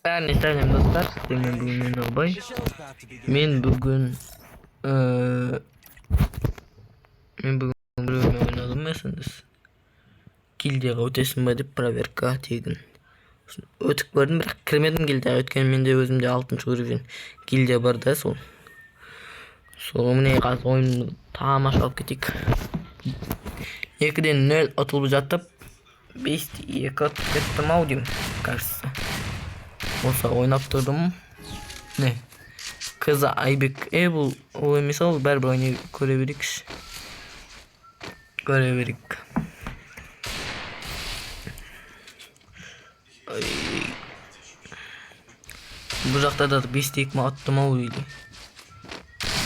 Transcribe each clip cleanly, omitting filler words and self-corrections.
Neyse dostlar, benim bugün Nobay. Men bugün men bugün bir oyun oynadım mesiniz? Gildiyaga ötesin dep proverka tegin. Ötüp gördüm, bir kirmedim gildiyaga. Ötken mende özümde 6-cı uruven gildiya bar da sol. Sol mene gaz oyunu tamaşa alıp ketik. 2'den 0 atılıp jatıp 5-2 atıp kettim audim karşısı. Olsa oynap durdum. Ne? Kıza Aybek bu o misal berber oyunu görebirik. Ay. Bu jakta da bistik mi attım o öyle.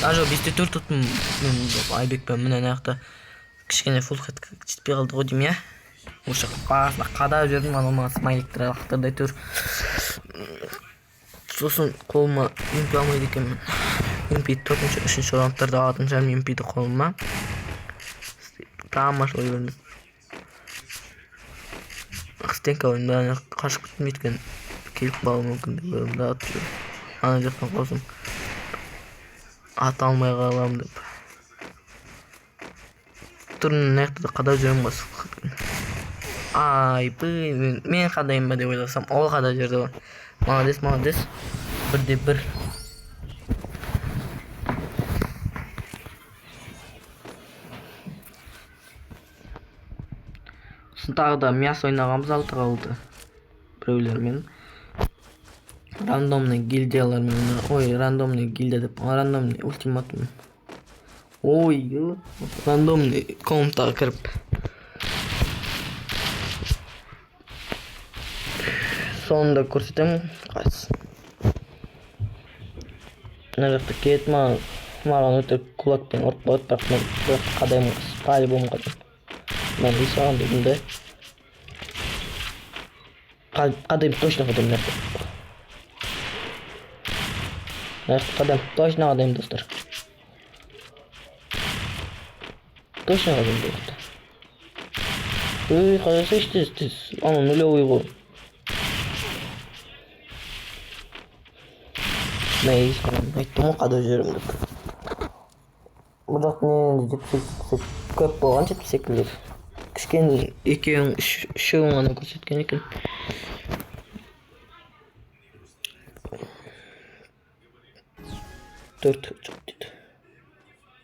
Ajo bistik tur tuttum. Aybek ben menen ayakta kişkene full hit çitpey kaldı o diyeyim ya. Uşak pasla kada öjerdim alma smaylıktır ayakta tur. Sosun koluma implamaydı ekan. Impit 4-3 roundlarda 6-cı impit koluma. Tamam oyunu. Stenka oyundan kaçıp gitmeyken kelip bağlı mümkün de bölümde atıyor. Ancak olsun at almaya kalalım deyip. Turun nerede kadar canım basıp. Ay men kadayım diye oylasam o kadar yerde var. Malades. Bir de bir. Tағы da мияс ойнағанбыз 6 қалды. Біреулермен рандомный гильдиялармен, рандомный гильдия деп, рандомный ультиматум. Рандомный комнатаға кіріп. Сонда көрсетемін. Қайсы. Мына жақта кет маған өте кулакпен ұрып қойды, бірақ мен қадайым спай болмаған. Ben bir sağım dedim de. Kadem точно kadem nerede? Evet kadem точно kadem dostlar. Точно kadem dostlar. Kadem seçtiz. Ama öyle uygun. Neyse aytdım o kadar üzerinde. Burak ne diyecek? Köp болған жетпесекілер. Кішкене екеуің үшеуің ғана көрсеткен екен. Төрт жоқ дейді.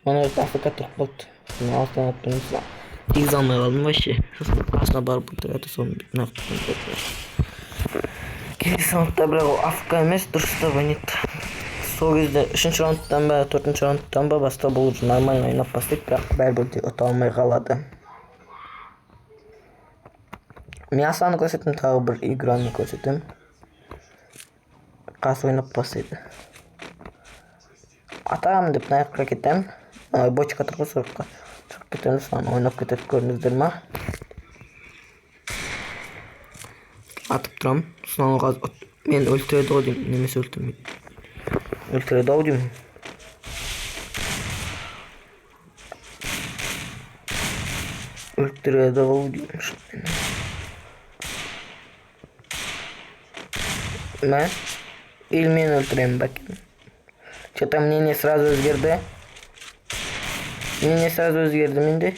Мана Африка тұрып қалды. Алтын аттым. Тегіз алмай қалдым вообще. Сосын қасына барып отырады соны келесі раундта бірақ Африка емес дұрыстап ойнайды. Сол кезде 3-ші раундтан ба 4-ші раундтан ба баста бұл нормально ойнап бастайды, бірақ бәрібір де ұта алмай қалады. Миясаны көрсетем, тағы бір играны көрсетем. Қасы ойнап бастайды. Атам деп наяққа кетем. Бочка тұрғы сұрыққа шығып кетемін, соны ойнап кетеді көрдіңіздер ма? Атып тұрам. Соны мен өлтіреді ғой деймін, немесе өлтірмейді. Өлтіреді ау деймін. Өлтіреді ау деймін. Да? Или мен өлтіремін бәкем. Что-то мнение сразу өзгерді. Менде.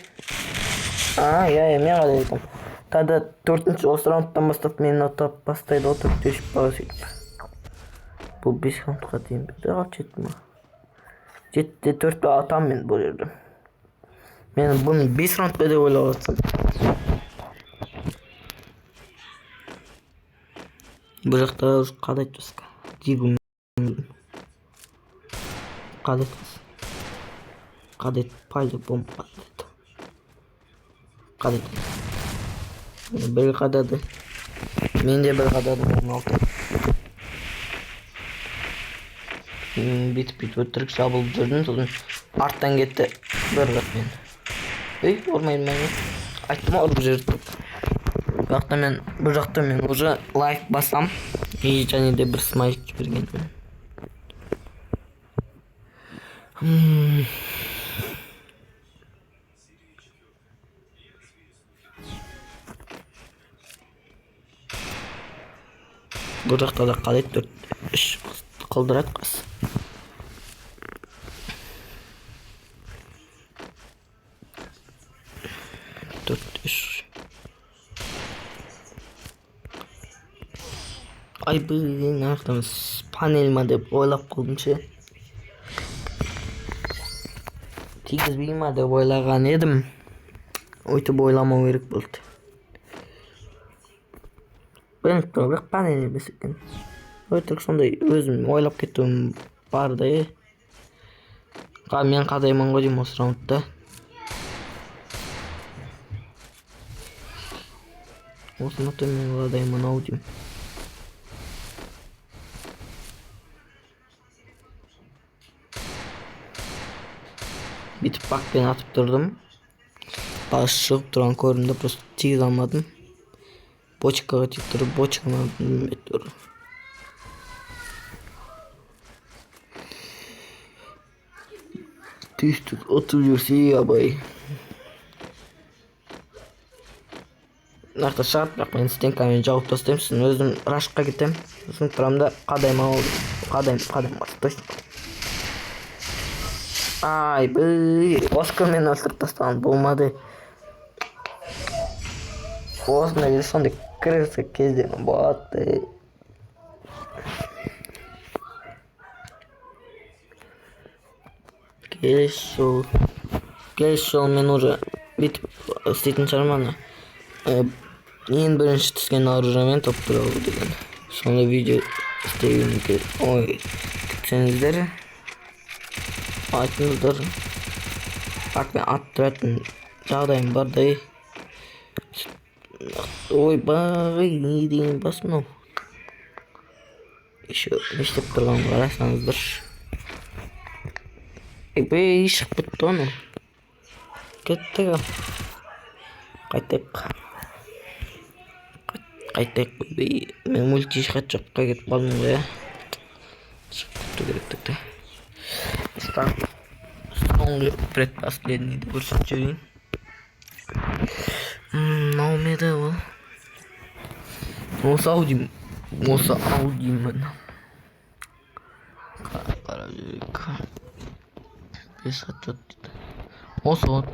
Я мен қалай айтам. Тада 4-ші осы раундтан бастап мені атап бастайды ғой, төшіп бағы сөйтіп. Бұл 5 раундқа дейін беді ға жетті ма? 7-те 4 атам мен бұл жерде. Мен бұны 5 раунд беді ойлап атсам. Бұл жақта қадайт басқа. Дегім. Қадайт по-любому қадайт. Қадайт. Bir қадады. Мен де бір қадады. Бит өттірік жабылып жүрдім. Сосын арттан кетті. Bir қат мен. Olmayın ben. Ayттым ұрып жүрді. Бұл жақта мен уже лайк басам. И және де бір смайлик жібергенмін. Bu жақта да қалай 4-3 қылдырады қыз. Ay блин, ақтамыз панель ма деп ойлап қалдым ше. Тигізбей ма деп ойлаған едім. Өйтіп ойламау керек болды. Білініп тұр, бірақ панель емес екен. Өйтірік сондай өзім ойлап кетуім барды. Мен қадаймын ғой деймін осы раундта. Осыны төмен қадаймын ау деймін. Bitip bak ben atıp durdum. Baş шығып тұрған көрінді, просто тигіз алмадым. Бочкаға тиіп тұрып, бочканы метр. Түйістік отып жүрсе абай. Нақты шығып, бірақ мен стенкамен жауып тастаймын, сосын өзім рашқа кетем. Сосын тұрамда қадайма ол. Қадайм бас, точно. Ай бый, Оскармен өлтіріп тастаған болмады. Осында келе сондай кірісі кезден болады. Келесі жол мен уже бүйтіп істейтін шығармын. Ең бірінші түскен оружиемен топ тұрау деген. Сонда видео істеген екен. Ой, күтсеңіздер. Айтыңыздар. Бak ben attыратын жағдайым бардай. Ой бай, не дейін бас мынау. Еще не істеп тұрған қарасаңыздар. Бей, шығып бітті оны. Кеттік. Қайтайық бей. Мен мульти шығат жоққа кетіп қалдым ғой. Шығып бітті керектікті. Strongly предпоследний көрсетіп жүрейін. Наумеді ол. Осы аудим мен. Қарап жүрейік. 5 сағат жат дейді. Осы от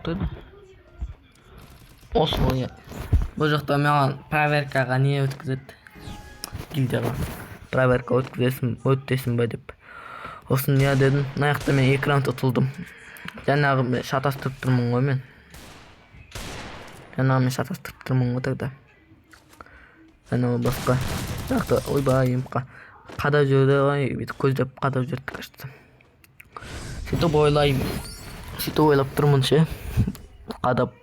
еді. Осы ғой. Бұл жақта маған проверкаға не өткізеді? Гильдияға. Проверка өтесің ба деп. Осын не дедім, наяқта мен экран тұтылдым. Жаңағы шатастырып тұрмын ғой мен. Тағда. Жаңағы басқа. Наяқта ойбай емқа. Қадап жүрді ғой, бүйтіп көздеп қадап жүрді қашты. Сөйтіп ойлап тұрмын ше. Қадап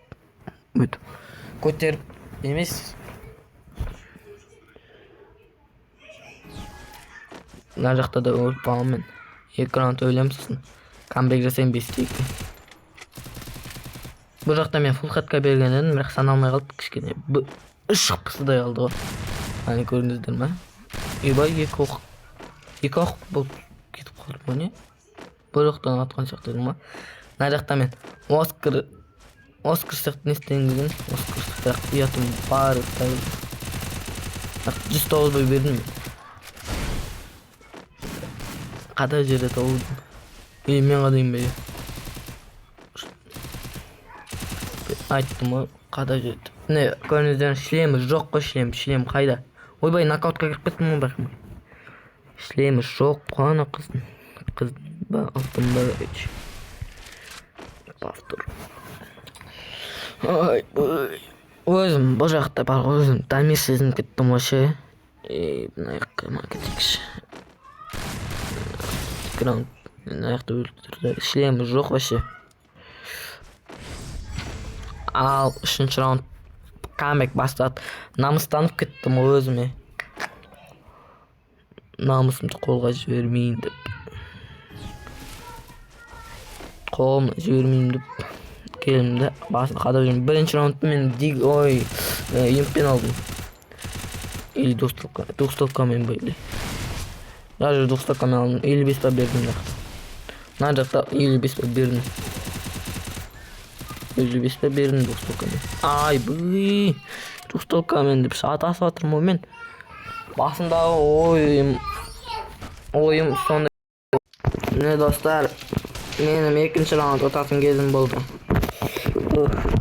бүйтіп. Көтеріп емес. Мына жақта да өліп қалам мен. Экранды өлемсің. Камбек жасайын бестейкі. Бұл жақта мен фул хатқа берген едім, бірақ саналмай қалды кішкене. Үш қысыдай қалды ғой. Аны көрдіңіздер ме? Ебай, екі оқ болып кетіп қалды ма не? Бұл жақтан атқан шақтадың ма? Мына жақта мен Оскар сияқты не істейін деген. Оскар сияқты ұятым бар. 109 бой бердім мен. Қада жерде тауылдым. Мен қадайым бе? Айттым ғой, қада жерде. Не, көріңіздер, шлемі жоқ қой, шлем қайда? Ойбай, нокаутқа кіріп кеттім ғой бәкім. Шлемі жоқ қой ана қыздың. Қыздың ба, алтын ба, өтші. Повтор. Ой, өзім бұл жақта бар, өзім дамир сезініп кеттім ғой ше. Бұна яққа кетекші. Экран нақты өлтірді. Шлемі жоқ вообще. Ал, үшінші раунд камбек бастады. Намыстанып кеттім өзіме. Намысымды қолға жібермейін деп. Қолымды жібермейін деп. Келімді басын қадап жүрмін. Бірінші раундты мен емпен алдым. Или двухстолкамен были. Даже двухстолкамен алдым. Или беспа бердім жақта. Мына жақта или беспа бердім. Или беспа бердім двухстолкамен. Ай, бұй. Тустолка мен деп саат асып атырмын мен. Басымдағы ойым сонда. Ne dostlar, benim ikinci round otasım gezim buldu.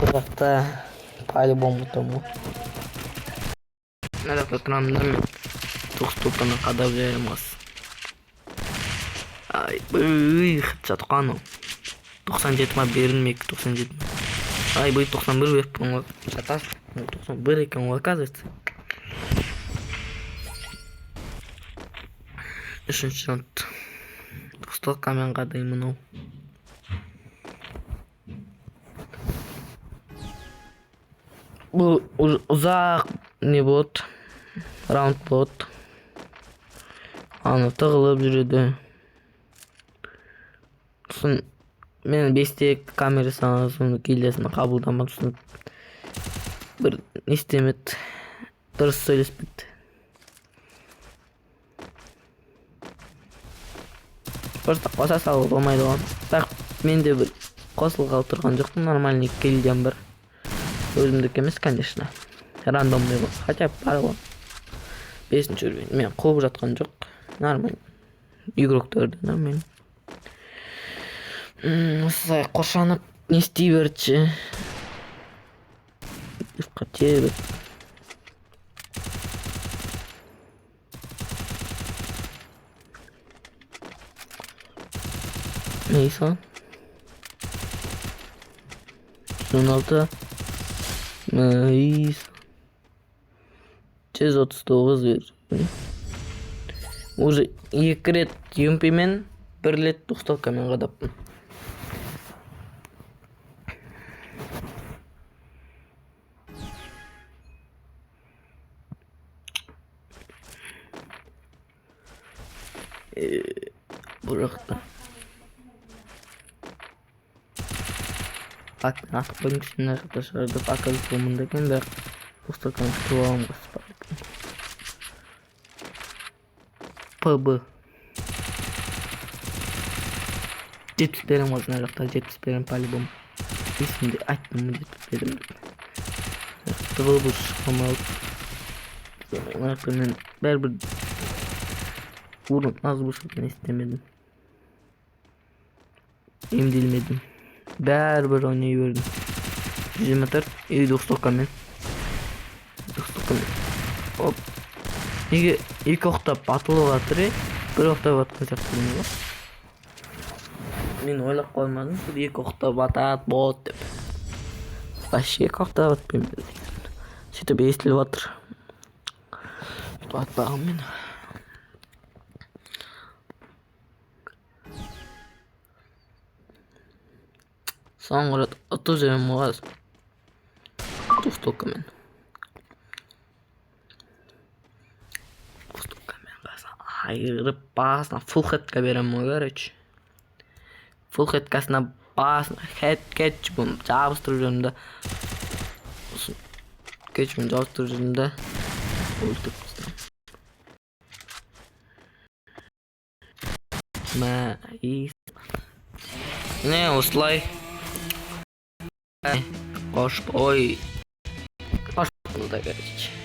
Bırakta paylı bomba mu? Ne de tutamda mı? Tustupana kadar vermez. Ay, çatkanım. 97 ma verilmek 97. Ay, bu 91 verip onu çatas. 91 iken oказывается. Üçüncü round. Tustolka мен kadayım bunu. Bu uzak ne bot? Round bot. Аны tığılıp жүреді. Сосын мен бестек камерасына соны келесін қабылдамады. Сосын бір не істемеді. Дұрыс сөйлеспеді. Просто қоса салып болмайды ғой. Бірақ мен де бір қосылғалы тұрған жоқпын. Нормальный келден бір. Өзімдікі емес, конечно. Рандомный бол. Хотя бар ғой. 5-ші уровень. Мен қуып жатқан жоқ. Нормально. Игроктарды нормально. Осылай қоршанып не істей берді. Қате. Neyse. 16. Neyse. 139 ver. Уже 2 рет юмпимен 1 рет тустолкамен қадаппын. Бұрақта. Bak artık benim için arkadaşlar da bakalım sonundayken de Tustolka'nın kıvamı basıp PB Jetpack'lerim olsun arkadaşlar. Jetpack'lerim palibom ismini açtım mı Jetpack'lerim Tığılbış ama Arkadaşlar ben bir vurun az bu şekilde istemedim. Emdilmedim. Bәрбір ойнай бердім. 24 Tustolka мен. Оп. Неге екі оқтап атылып жатыр, бір оқтап атқан сияқты ғой. Мен ойлап қоймадым, екі оқтап атады бот деп. Вообще екі оқтап атпаймын. Сөйтіп естіліп жатыр. Сөйтіп атпағым мен. Sonra 30 evim var. Tustolka men. Tustolka men ayırıp basına full head'ga berem gerek. Full head'gasına basına ketchup'um jabыстырып ketchup'um jabыстырып ultip Ne osылай Koş boy. Koş bunu da gelecek.